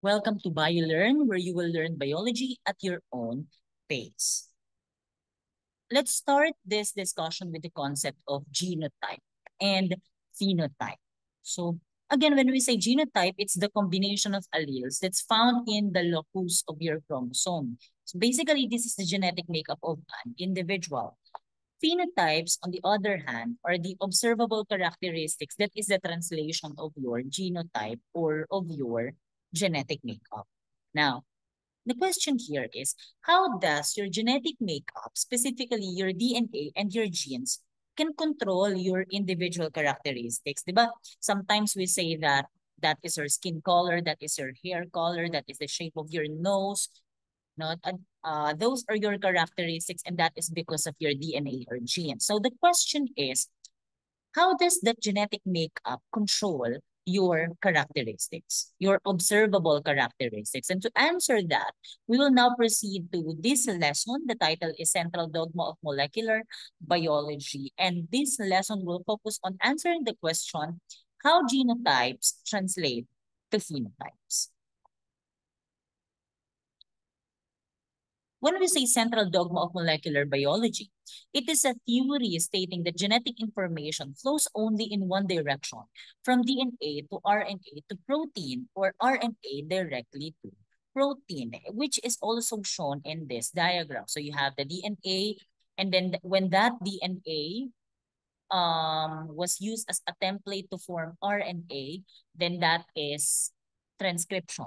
Welcome to BioLearn, where you will learn biology at your own pace. Let's start this discussion with the concept of genotype and phenotype. So again, when we say genotype, it's the combination of alleles that's found in the locus of your chromosome. So basically, this is the genetic makeup of an individual. Phenotypes, on the other hand, are the observable characteristics that is the translation of your genotype or of your genetic makeup. Now, the question here is, how does your genetic makeup, specifically your DNA and your genes, can control your individual characteristics? Diba? Sometimes we say that that is your skin color, that is your hair color, that is the shape of your nose. No? Those are your characteristics, and that is because of your DNA or genes. So the question is, how does that genetic makeup control your characteristics, your observable characteristics? And to answer that, we will now proceed to this lesson. The title is Central Dogma of Molecular Biology. And this lesson will focus on answering the question, how genotypes translate to phenotypes. When we say central dogma of molecular biology, it is a theory stating that genetic information flows only in one direction, from DNA to RNA to protein, or RNA directly to protein, which is also shown in this diagram. So you have the DNA, and then when that DNA was used as a template to form RNA, then that is transcription.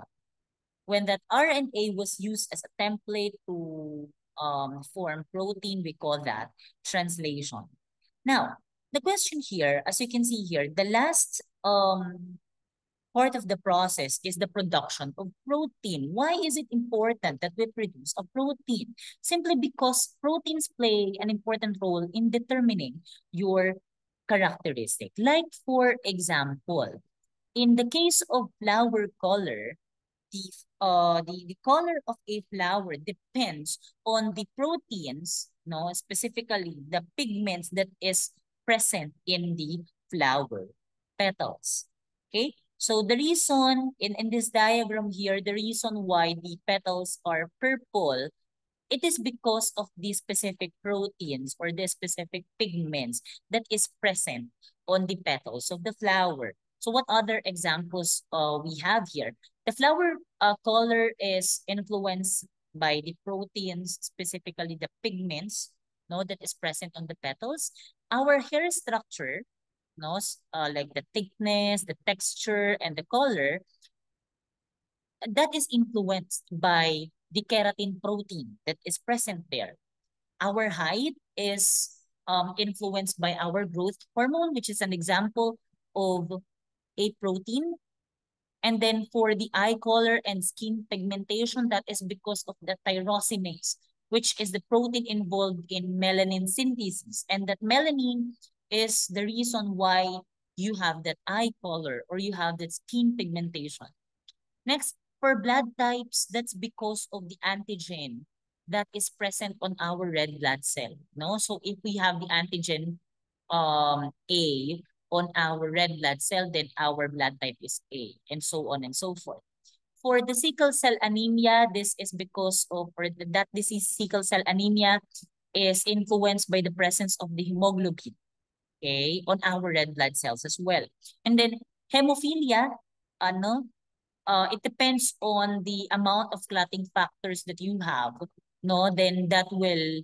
When that RNA was used as a template to form protein, we call that translation. Now, the question here, as you can see here, the last part of the process is the production of protein. Why is it important that we produce a protein? Simply because proteins play an important role in determining your characteristic. Like, for example, in the case of flower color, the color of a flower depends on the proteins, no, specifically the pigments that is present in the flower petals. Okay, so the reason in this diagram here, the reason why the petals are purple, it is because of the specific proteins or the specific pigments that is present on the petals of the flower. So what other examples we have here? The flower color is influenced by the proteins, specifically the pigments, no, that is present on the petals. Our hair structure, no, like the thickness, the texture, and the color, that is influenced by the keratin protein that is present there. Our height is influenced by our growth hormone, which is an example of a protein. And then for the eye color and skin pigmentation, that is because of the tyrosinase, which is the protein involved in melanin synthesis. And that melanin is the reason why you have that eye color or you have that skin pigmentation. Next, for blood types, that's because of the antigen that is present on our red blood cell. No? So if we have the antigen A on our red blood cell, then our blood type is A, and so on and so forth. For the sickle cell anemia, this is because of, or that disease, sickle cell anemia, is influenced by the presence of the hemoglobin, okay, on our red blood cells as well. And then hemophilia, ano, it depends on the amount of clotting factors that you have, no, then that will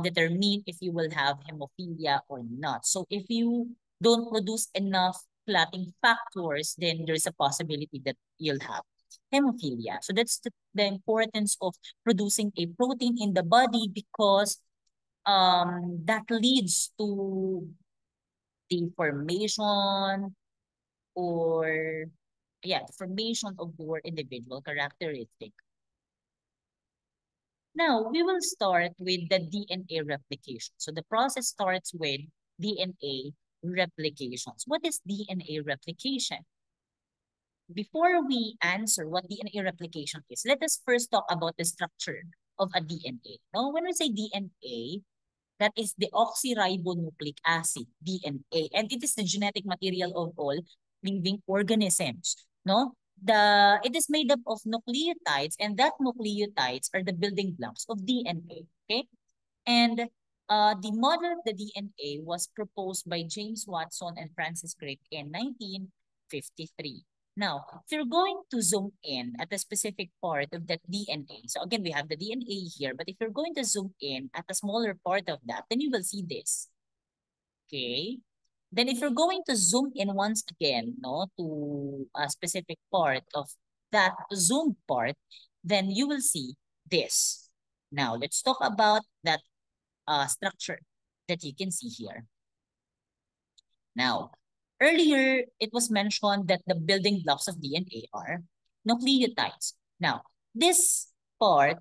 determine if you will have hemophilia or not. So if you don't produce enough clotting factors, then there's a possibility that you'll have hemophilia. So that's the importance of producing a protein in the body, because that leads to the formation or formation of your individual characteristic. Now, we will start with the DNA replication. So the process starts with DNA replications. What is DNA replication? Before we answer what DNA replication is, let us first talk about the structure of a DNA. Now, when we say DNA, that is the oxyribonucleic acid, DNA, and it is the genetic material of all living organisms. No? it is made up of nucleotides, and that nucleotides are the building blocks of DNA. Okay, and the model of the DNA was proposed by James Watson and Francis Crick in 1953. Now, if you're going to zoom in at a specific part of that DNA, so again, we have the DNA here, but if you're going to zoom in at a smaller part of that, then you will see this. Okay. Then if you're going to zoom in once again, no, to a specific part of that zoomed part, then you will see this. Now, let's talk about that structure that you can see here. Now, earlier, it was mentioned that the building blocks of DNA are nucleotides. Now, this part,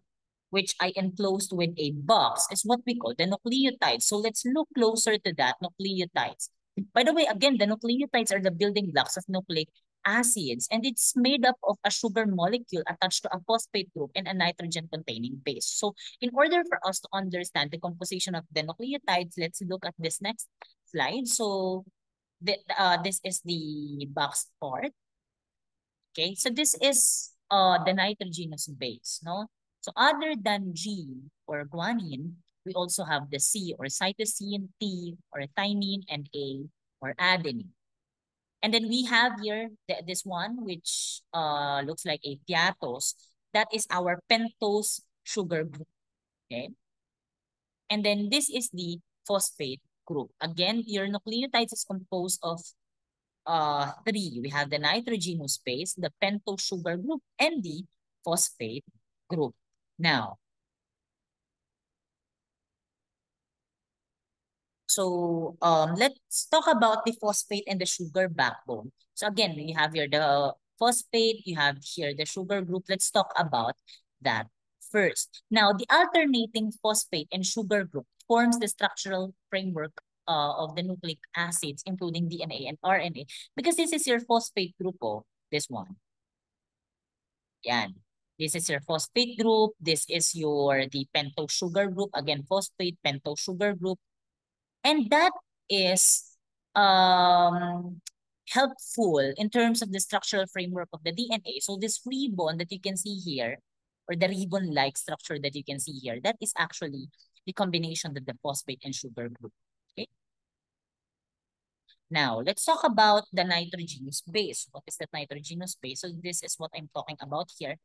which I enclosed with a box, is what we call the nucleotides. So let's look closer to that, nucleotides. By the way, again, the nucleotides are the building blocks of nucleic acids, and it's made up of a sugar molecule attached to a phosphate group and a nitrogen-containing base. So in order for us to understand the composition of the nucleotides, let's look at this next slide. So this is the box part. Okay, so this is the nitrogenous base, no? So other than G or guanine, we also have the C or cytosine, T or thymine, and A or adenine. And then we have here this one, which looks like a piatose. That is our pentose sugar group. Okay. And then this is the phosphate group. Again, your nucleotides is composed of three. We have the nitrogenous base, the pentose sugar group, and the phosphate group. Now, so let's talk about the phosphate and the sugar backbone. So again, we have here the phosphate, you have here the sugar group. Let's talk about that first. Now, the alternating phosphate and sugar group forms the structural framework of the nucleic acids, including DNA and RNA, because this is your phosphate group, oh, this one. Yan. This is your phosphate group. This is the pentose sugar group. Again, phosphate, pentose sugar group. And that is helpful in terms of the structural framework of the DNA. So this ribbon that you can see here, or the ribbon-like structure that you can see here, that is actually the combination of the phosphate and sugar group. Okay. Now, let's talk about the nitrogenous base. What is the nitrogenous base? So this is what I'm talking about here.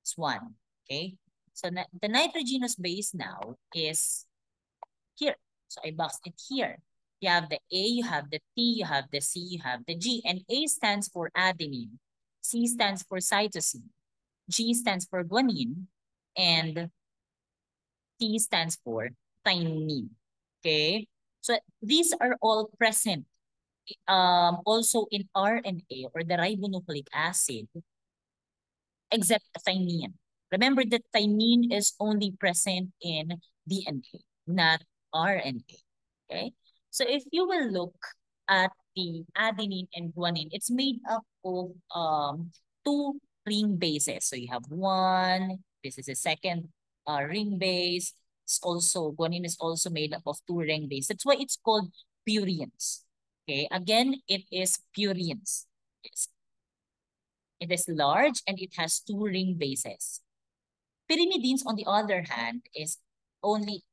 It's one. Okay. So the nitrogenous base now is here. So I boxed it here. You have the A, you have the T, you have the C, you have the G. And A stands for adenine. C stands for cytosine. G stands for guanine. And T stands for thymine. Okay? So these are all present also in RNA or the ribonucleic acid, except thymine. Remember that thymine is only present in DNA, not RNA. Okay? So if you will look at the adenine and guanine, it's made up of two ring bases. So you have one, this is a second ring base. It's also, guanine is also made up of two ring bases. That's why it's called purines. Okay, again, it is purines. It is large and it has two ring bases. Pyrimidines, on the other hand, is only,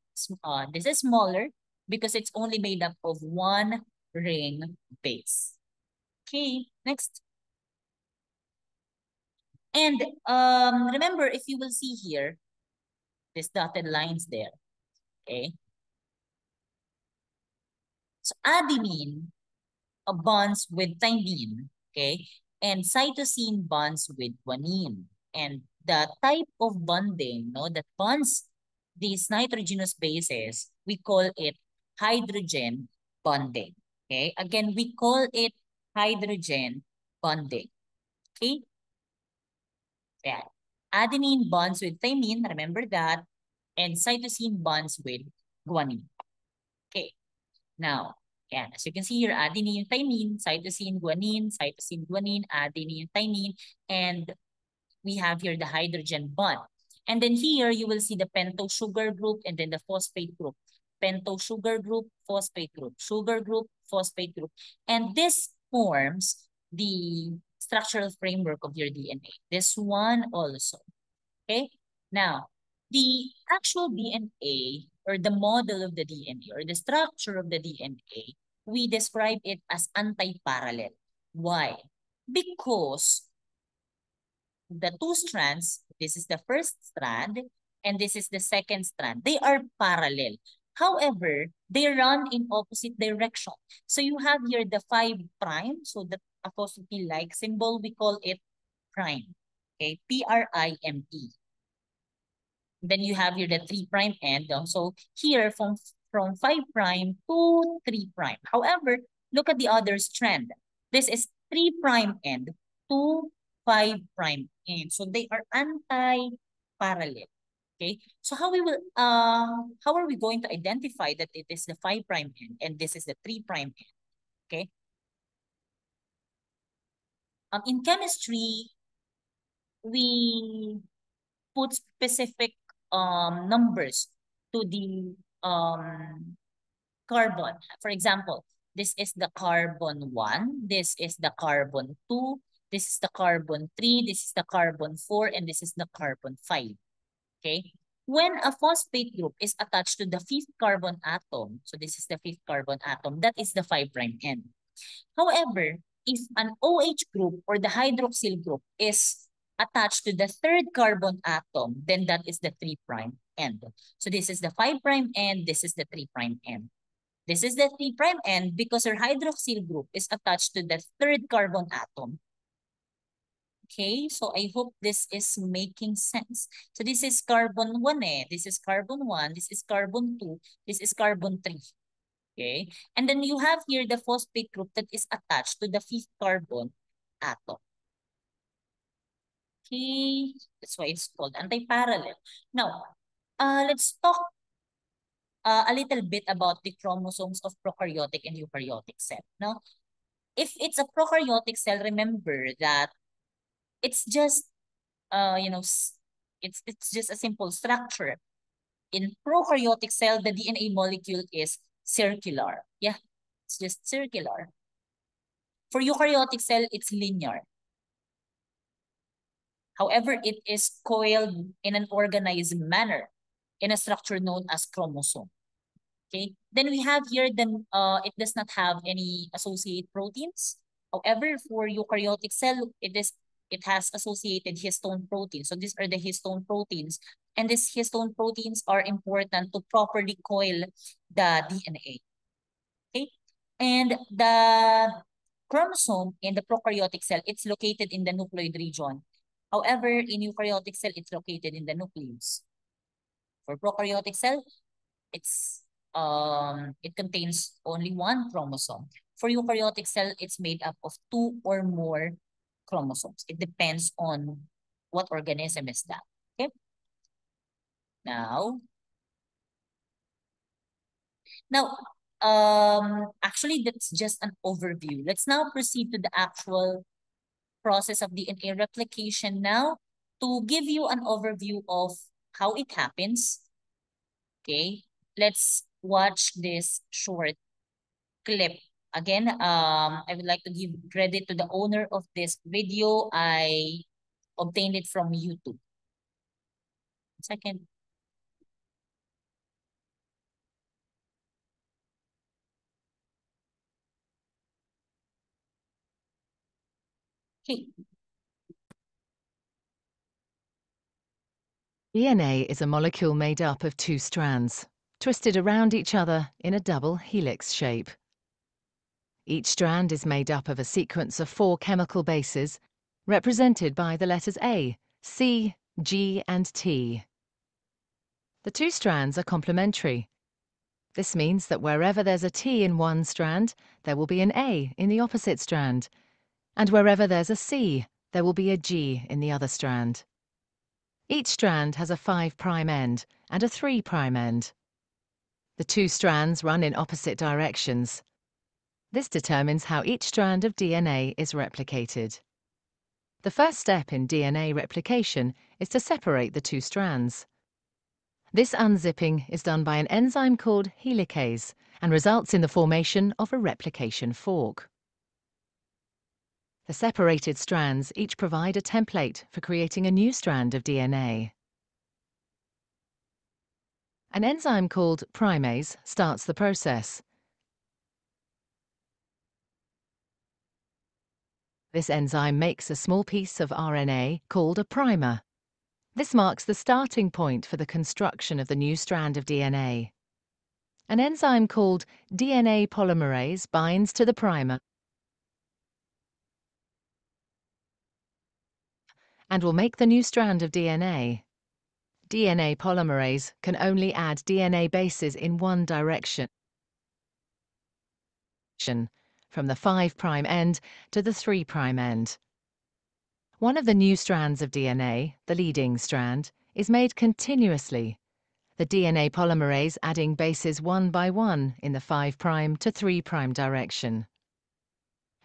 this is smaller because it's only made up of one ring base. Okay, next. And remember, if you will see here, this dotted lines there, okay? So adenine bonds with thymine, okay? And cytosine bonds with guanine. And the type of bonding, no, that bonds these nitrogenous bases, we call it hydrogen bonding. Okay, again, we call it hydrogen bonding. Okay, yeah. Adenine bonds with thymine, remember that, and cytosine bonds with guanine. Okay, now, yeah, as you can see here, adenine, thymine, cytosine, guanine, adenine, thymine, and we have here the hydrogen bond. And then here, you will see the pentose sugar group and then the phosphate group. Pentose sugar group, phosphate group, sugar group, phosphate group. And this forms the structural framework of your DNA. This one also. Okay? Now, the actual DNA or the model of the DNA or the structure of the DNA, we describe it as anti-parallel. Why? Because the two strands, this is the first strand and this is the second strand, they are parallel. However, they run in opposite direction. So you have here the 5 prime, so the apostrophe-like symbol, we call it prime. Okay, P-R-I-M-E. Then you have here the 3 prime end. So here from 5 prime to 3 prime. However, look at the other strand. This is 3 prime end to 5 prime end. So they are anti-parallel. Okay. So how are we going to identify that it is the 5 prime end and this is the 3 prime end? Okay. In chemistry, we put specific numbers to the carbon. For example, this is the carbon 1, this is the carbon 2, this is the carbon 3, this is the carbon 4, and this is the carbon 5. Okay? When a phosphate group is attached to the 5th carbon atom, so this is the 5th carbon atom, that is the 5' end. However, if an OH group or the hydroxyl group is attached to the 3rd carbon atom, then that is the 3' end. So this is the 5' end, this is the 3' end. This is the 3' end because our hydroxyl group is attached to the 3rd carbon atom. Okay, so I hope this is making sense. So this is carbon 1 this is carbon 1, this is carbon 2, this is carbon 3. Okay, and then you have here the phosphate group that is attached to the 5th carbon atom. Okay, that's why it's called anti-parallel. Now, let's talk a little bit about the chromosomes of prokaryotic and eukaryotic cell. Now, if it's a prokaryotic cell, remember that it's just, it's just a simple structure. In prokaryotic cell, the DNA molecule is circular. Yeah, it's just circular. For eukaryotic cell, it's linear. However, it is coiled in an organized manner in a structure known as chromosome. Okay, then we have here it does not have any associated proteins. However, for eukaryotic cell, it has associated histone proteins. So these are the histone proteins, and these histone proteins are important to properly coil the DNA. Okay, and the chromosome in the prokaryotic cell, it's located in the nucleoid region. However, in eukaryotic cell, it's located in the nucleus. For prokaryotic cell, it contains only 1 chromosome. For eukaryotic cell, it's made up of 2 or more chromosomes. It depends on what organism is that. Okay. Now, actually, that's just an overview. Let's now proceed to the actual process of DNA replication now to give you an overview of how it happens. Okay, let's watch this short clip. Again, I would like to give credit to the owner of this video. I obtained it from YouTube. Second. Okay. DNA is a molecule made up of 2 strands, twisted around each other in a double helix shape. Each strand is made up of a sequence of 4 chemical bases, represented by the letters A, C, G, and T. The 2 strands are complementary. This means that wherever there's a T in one strand, there will be an A in the opposite strand, and wherever there's a C, there will be a G in the other strand. Each strand has a 5' end and a 3' end. The 2 strands run in opposite directions. This determines how each strand of DNA is replicated. The first step in DNA replication is to separate the 2 strands. This unzipping is done by an enzyme called helicase and results in the formation of a replication fork. The separated strands each provide a template for creating a new strand of DNA. An enzyme called primase starts the process. This enzyme makes a small piece of RNA called a primer. This marks the starting point for the construction of the new strand of DNA. An enzyme called DNA polymerase binds to the primer and will make the new strand of DNA. DNA polymerase can only add DNA bases in one direction, from the 5' end to the 3' end. One of the new strands of DNA, the leading strand, is made continuously, the DNA polymerase adding bases one by one in the 5' to 3' direction.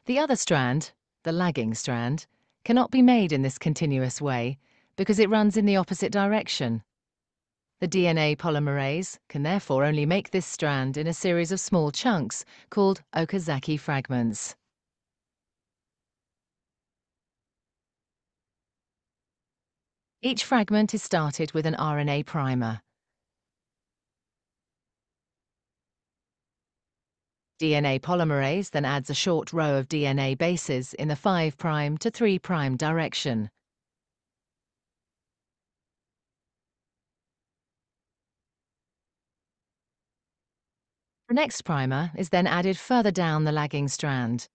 The other strand, the lagging strand, cannot be made in this continuous way because it runs in the opposite direction. The DNA polymerase can therefore only make this strand in a series of small chunks called Okazaki fragments. Each fragment is started with an RNA primer. DNA polymerase then adds a short row of DNA bases in the 5' to 3' direction. The next primer is then added further down the lagging strand.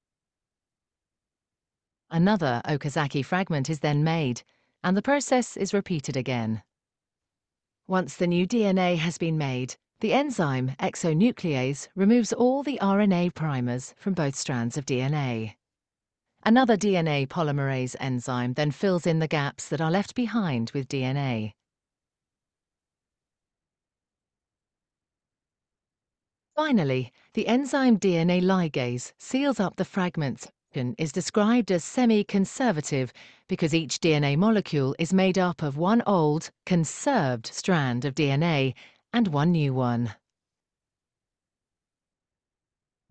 Another Okazaki fragment is then made, and the process is repeated again. Once the new DNA has been made, the enzyme exonuclease removes all the RNA primers from both strands of DNA. Another DNA polymerase enzyme then fills in the gaps that are left behind with DNA. Finally, the enzyme DNA ligase seals up the fragments and is described as semi-conservative because each DNA molecule is made up of one old, conserved strand of DNA and one new one.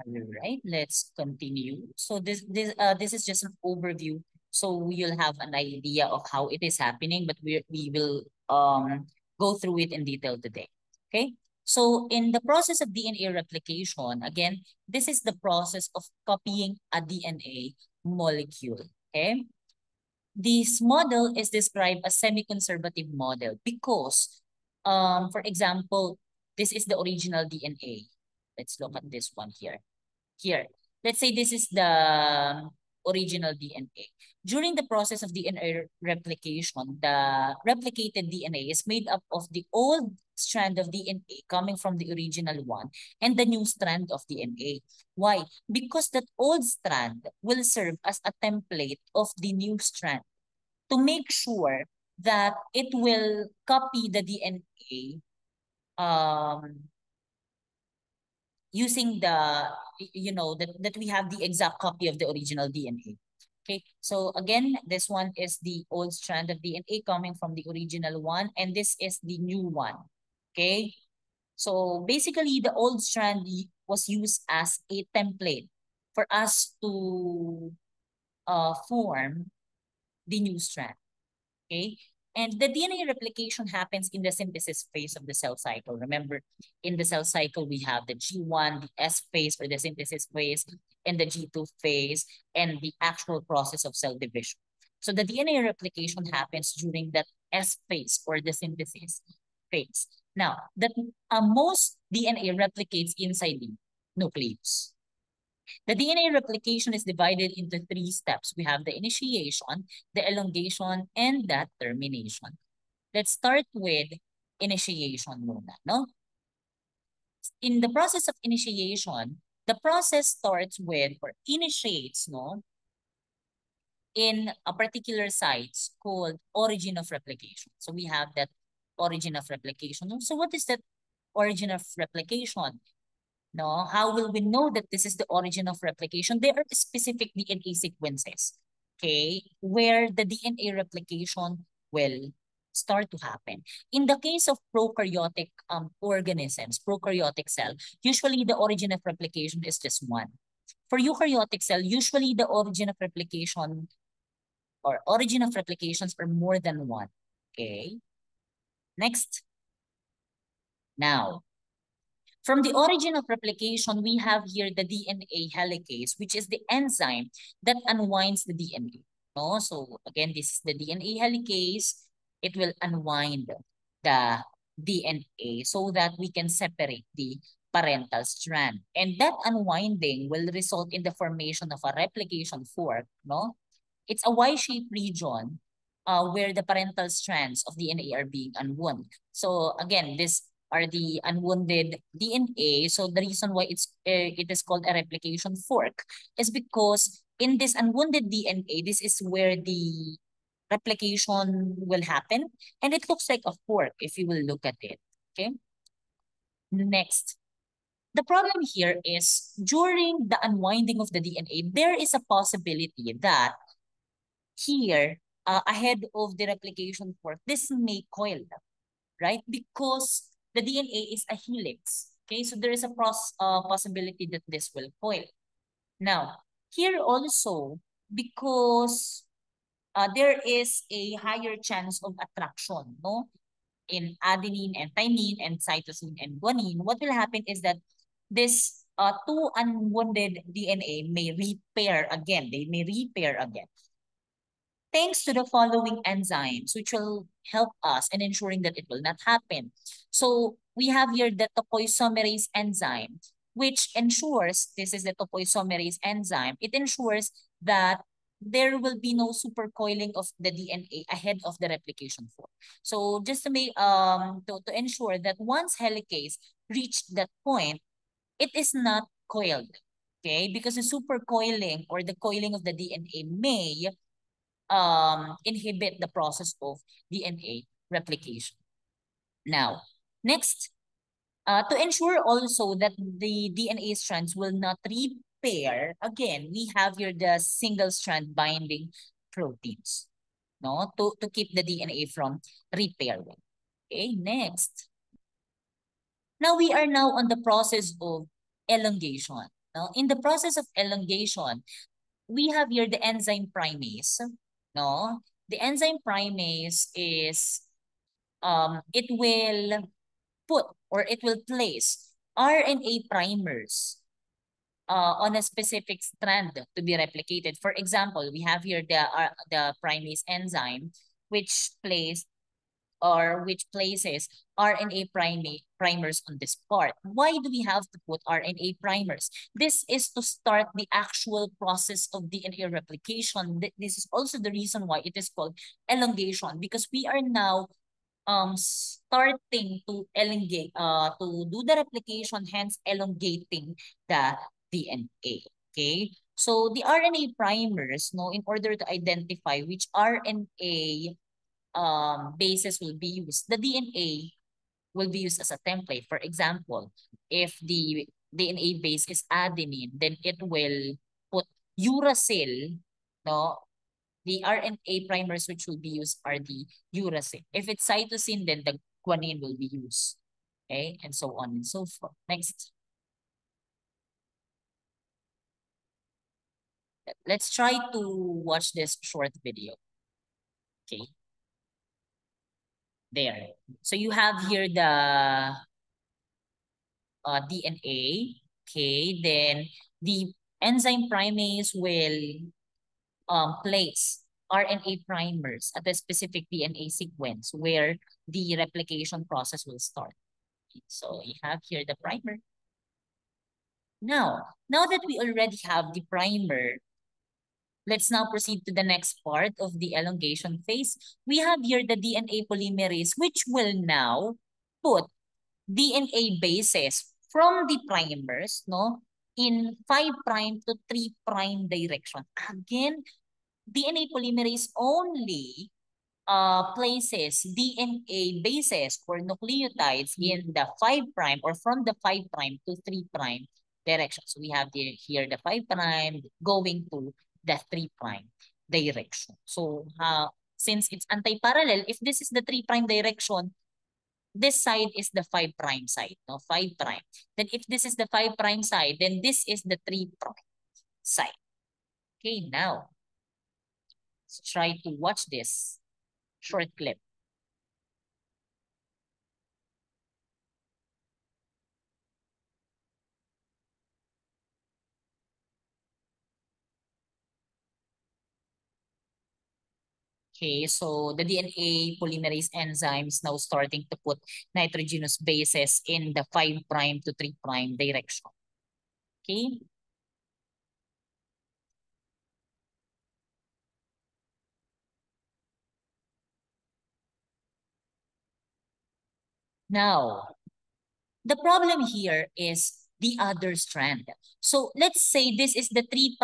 All right, let's continue. So this is just an overview. So you'll have an idea of how it is happening, but we will go through it in detail today. Okay. So in the process of DNA replication, again, this is the process of copying a DNA molecule. Okay. This model is described as semi-conservative model because, for example, this is the original DNA. Let's look at this one here. Here, let's say this is the original DNA. During the process of DNA replication, the replicated DNA is made up of the old strand of DNA coming from the original one and the new strand of DNA. Why? Because that old strand will serve as a template of the new strand to make sure that it will copy the DNA using the, that we have the exact copy of the original DNA. Okay, so again, this one is the old strand of DNA coming from the original one, and this is the new one. Okay, so basically the old strand was used as a template for us to form the new strand. Okay, and the DNA replication happens in the synthesis phase of the cell cycle. Remember, in the cell cycle, we have the G1, the S phase or the synthesis phase, and the G2 phase, and the actual process of cell division. So the DNA replication happens during that S phase or the synthesis phase. Now, that most DNA replicates inside the nucleus. The DNA replication is divided into 3 steps. We have the initiation, the elongation, and the termination. Let's start with initiation muna, no? In the process of initiation, the process starts with or initiates, no, in a particular sites called origin of replication. So we have that origin of replication. So what is that origin of replication? No, how will we know that this is the origin of replication? There are specific DNA sequences, okay, where the DNA replication will start to happen. In the case of prokaryotic organisms, prokaryotic cell, usually the origin of replication is just one. For eukaryotic cell, usually the origin of replication or origin of replications are more than one. Okay. Next. Now, from the origin of replication, we have here the DNA helicase, which is the enzyme that unwinds the DNA. No? So again, this is the DNA helicase. It will unwind the DNA so that we can separate the parental strand. And that unwinding will result in the formation of a replication fork. No? It's a Y-shaped region where the parental strands of DNA are being unwound. So again, this are the unwounded DNA. So the reason why it is called a replication fork is because in this unwounded DNA, this is where the replication will happen. And it looks like a fork if you will look at it. Okay. Next. The problem here is during the unwinding of the DNA, there is a possibility that here, ahead of the replication fork, this may coil, right? Because the DNA is a helix. Okay, so there is a possibility that this will coil. Now, here also, because there is a higher chance of attraction, no? In adenine and thymine and cytosine and guanine, what will happen is that this two unwounded DNA may repair again. They may repair again. Thanks to the following enzymes, which will help us in ensuring that it will not happen. So we have here the topoisomerase enzyme, which ensures, this is the topoisomerase enzyme, it ensures that there will be no supercoiling of the DNA ahead of the replication fork. So just to make to ensure that once helicase reached that point, it is not coiled. Okay, because the supercoiling or the coiling of the DNA may inhibit the process of DNA replication. Now, next, to ensure also that the DNA strands will not repair, again, we have here the single strand binding proteins, no, to keep the DNA from repairing. Okay, next. Now we are now on the process of elongation. Now, in the process of elongation, we have here the enzyme primase. No, the enzyme primase is it will put or it will place RNA primers on a specific strand to be replicated. For example, we have here the primase enzyme, which places RNA primers on this part. Why do we have to put RNA primers? This is to start the actual process of DNA replication. This is also the reason why it is called elongation, because we are now starting to elongate, to do the replication, hence elongating the DNA. Okay? So the RNA primers, no, in order to identify which RNA bases will be used, the DNA will be used as a template. For example, if the DNA base is adenine, then it will put uracil, no? The RNA primers which will be used are the uracil. If it's cytosine, then the guanine will be used. Okay, and so on and so forth. Next. Let's try to watch this short video. Okay. There. So you have here the DNA. Okay, then the enzyme primase will place RNA primers at a specific DNA sequence where the replication process will start. So you have here the primer. Now that we already have the primer, let's now proceed to the next part of the elongation phase. We have here the DNA polymerase, which will now put DNA bases from the primers, no, in 5' to 3' direction. Again, DNA polymerase only places DNA bases or nucleotides in the 5' or from the 5' to 3' direction. So we have here the 5' going to the 3' direction. So since it's anti-parallel, if this is the 3' direction, this side is the 5' side, no, 5'. Then if this is the 5' side, then this is the 3'. side. Okay, now let's try to watch this short clip. Okay, so the DNA polymerase enzymes now starting to put nitrogenous bases in the 5' to 3' direction. Okay. Now, the problem here is the other strand. So let's say this is the 3'.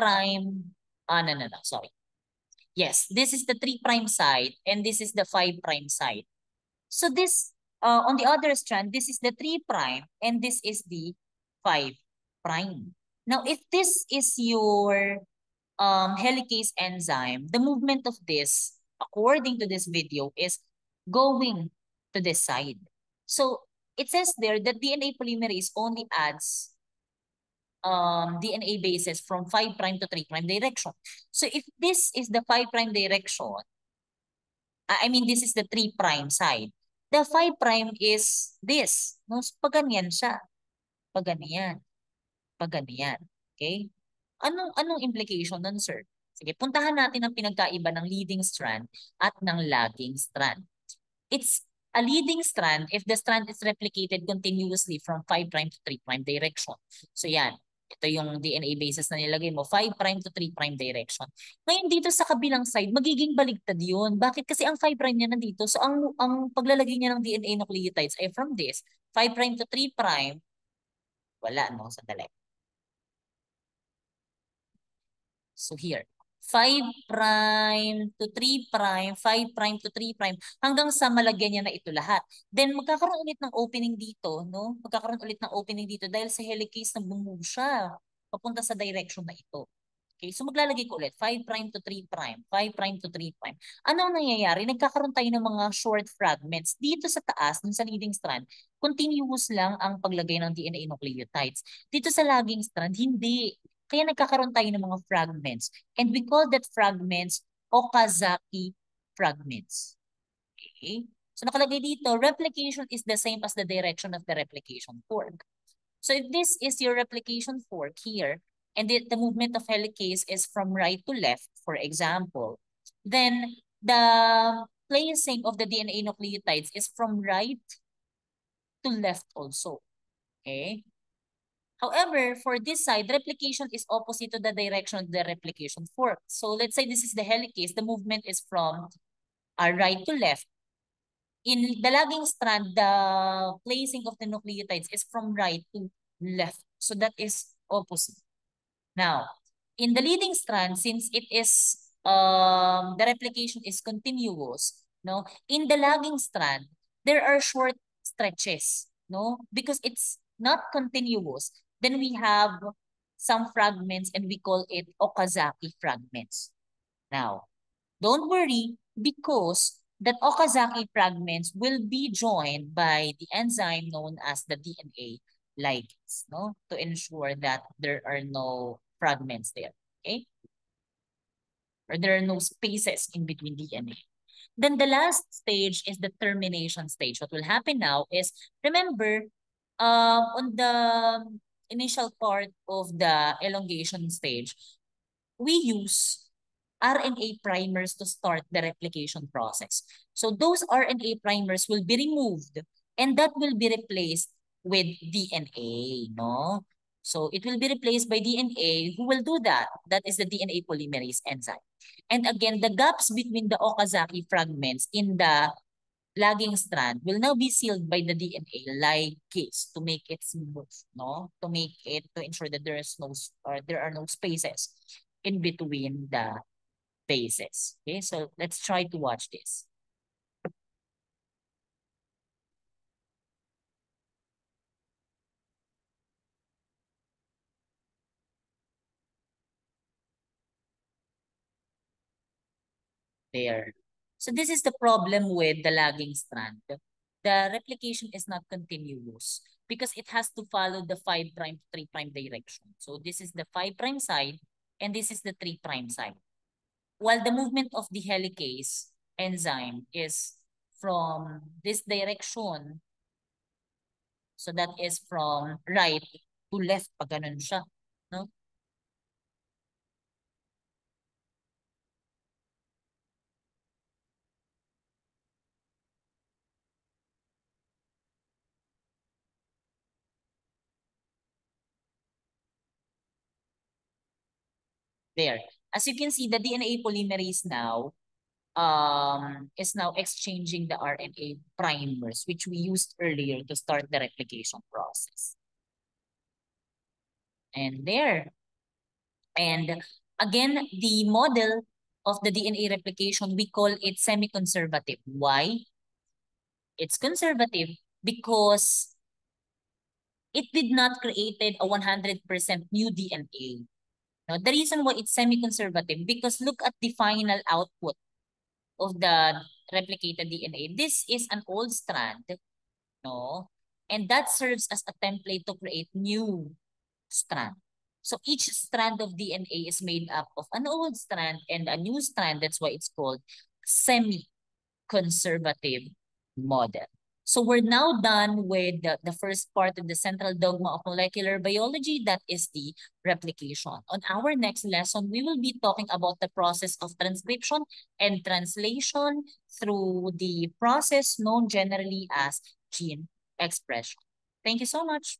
No, sorry. Yes, this is the 3' side and this is the 5' side. So this, on the other strand, this is the 3' and this is the 5'. Now, if this is your helicase enzyme, the movement of this, according to this video, is going to this side. So it says there that DNA polymerase only adds DNA bases from 5' to 3' direction. So if this is the 5' direction, I mean this is the 3' side, the 5' is this. No? So, pag ganyan siya. Pag ganyan. Pag ganyan. Okay? Anong implication nun, sir? Sige, puntahan natin ang pinagkaiba ng leading strand at ng lagging strand. It's a leading strand if the strand is replicated continuously from 5' to 3' direction. So yan, ito yung DNA bases na nilagay mo, 5' to 3' direction. Ngayon dito sa kabilang side, magiging baligtad yun. Bakit? Kasi ang 5' niya nandito. So ang paglalagay niya ng DNA nucleotides ay from this, 5' to 3', wala, no? Sandali. So here, 5' to 3', 5' to 3', hanggang sa malagyan niya na ito lahat. Then magkakaroon ulit ng opening dito, no? Magkakaroon ulit ng opening dito dahil sa helicase na bumove siya papunta sa direction na ito. Okay, so maglalagay ko ulit 5' to 3', 5' to 3'. Ano ang nangyayari? Nagkakaroon tayo ng mga short fragments dito sa taas, dun sa leading strand. Continuous lang ang paglagay ng DNA nucleotides. Dito sa lagging strand, hindi. Kaya nagkakaroon tayo ng mga fragments. And we call that fragments Okazaki fragments. Okay? So nakalagay dito, replication is the same as the direction of the replication fork. So if this is your replication fork here, and the movement of helicase is from right to left, for example, then the placing of the DNA nucleotides is from right to left also. Okay? However, for this side, replication is opposite to the direction of the replication fork. So let's say this is the helicase. The movement is from right to left. In the lagging strand, the placing of the nucleotides is from right to left. So that is opposite. Now, in the leading strand, since it is the replication is continuous, no? In the lagging strand, there are short stretches, no? Because it's not continuous. Then we have some fragments and we call it Okazaki fragments. Now, don't worry because that Okazaki fragments will be joined by the enzyme known as the DNA ligase, no? To ensure that there are no fragments there, okay? Or there are no spaces in between DNA. Then the last stage is the termination stage. What will happen now is, remember, on the initial part of the elongation stage, we use RNA primers to start the replication process. So those RNA primers will be removed and that will be replaced with DNA, no? So it will be replaced by DNA. Who will do that? That is the DNA polymerase enzyme. And again, the gaps between the Okazaki fragments in the lagging strand will now be sealed by the DNA ligase to make it smooth, no? To make it, to ensure that there is no, or there are no spaces in between the bases. Okay, so let's try to watch this. There. So this is the problem with the lagging strand. The replication is not continuous because it has to follow the 5' to 3' direction. So this is the 5' side and this is the 3' site. While the movement of the helicase enzyme is from this direction, so that is from right to left, pag ganun siya, no? There. As you can see, the DNA polymerase now is now exchanging the RNA primers, which we used earlier to start the replication process. And there. And again, the model of the DNA replication, we call it semi-conservative. Why? It's conservative because it did not created a 100% new DNA. Now, the reason why it's semi-conservative, because look at the final output of the replicated DNA. This is an old strand, no? And that serves as a template to create new strand. So each strand of DNA is made up of an old strand and a new strand. That's why it's called semi-conservative model. So we're now done with the first part of the central dogma of molecular biology, that is the replication. On our next lesson, we will be talking about the process of transcription and translation through the process known generally as gene expression. Thank you so much.